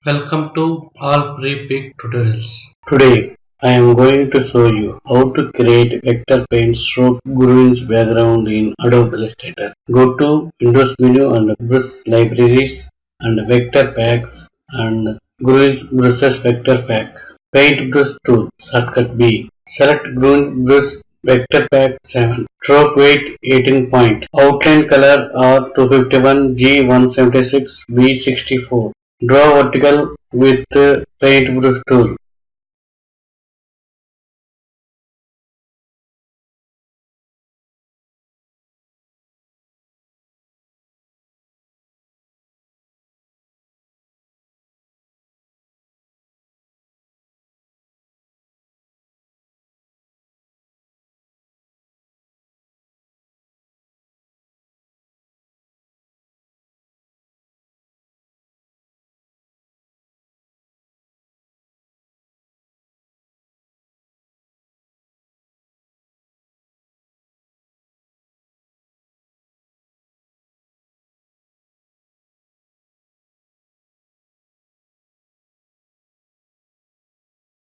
Welcome to all pre-pick tutorials. Today I am going to show you how to create vector paint stroke grooves background in Adobe Illustrator. Go to Windows menu and brush libraries and vector packs and grooves brushes vector pack. Paint brush tool shortcut B. Select grooves brush vector pack 7. Stroke weight 18 point. Outline color R251 G176 B64. Draw vertical with paintbrush tool.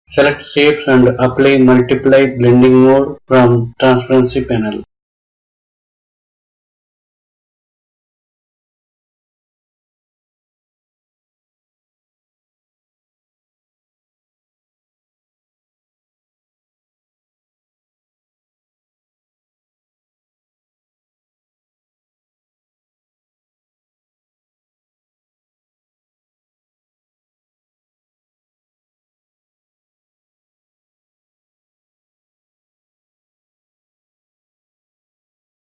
Select shapes and apply multiply blending mode from transparency panel.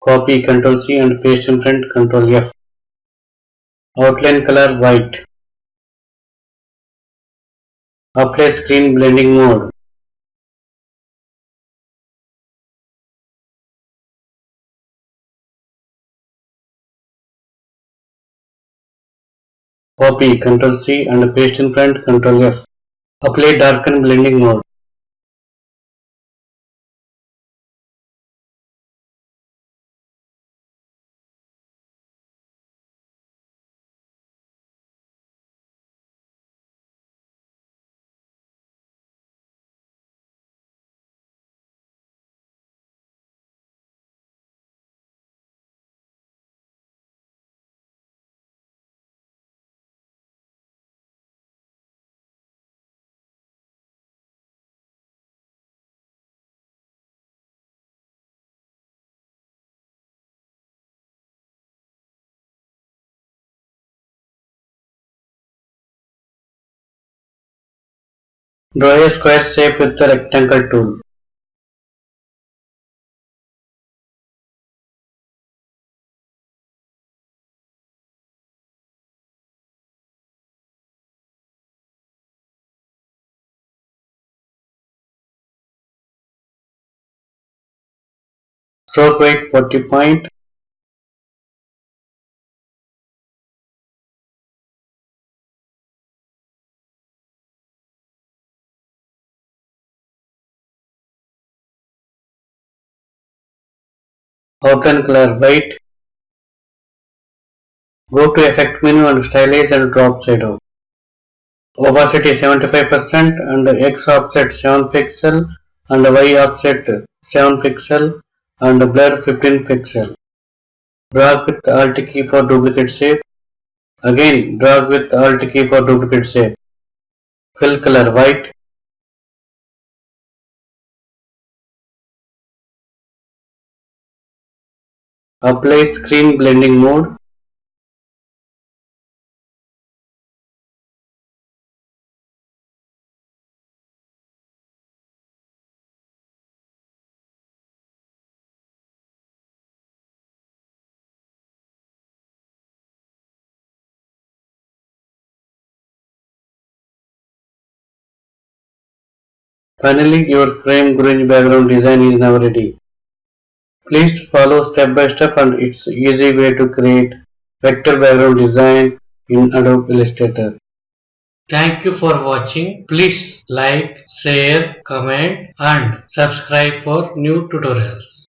Copy Ctrl C and paste in front Ctrl F. Outline color white. Apply screen blending mode. Copy Ctrl C and paste in front Ctrl F. Apply darken blending mode. Draw a square shape with the rectangle tool. Stroke weight 40 point. Outline color white. Go to effect menu and stylize and drop shadow. Opacity 75% and X offset 7 pixel and Y offset 7 pixel and blur 15 pixel. Drag with Alt key for duplicate shape. Again drag with Alt key for duplicate shape. Fill color white. Apply screen blending mode. Finally, your frame grunge background design is now ready. Please follow step by step and it's easy way to create vector background design in Adobe Illustrator. Thank you for watching. Please like, share, comment and subscribe for new tutorials.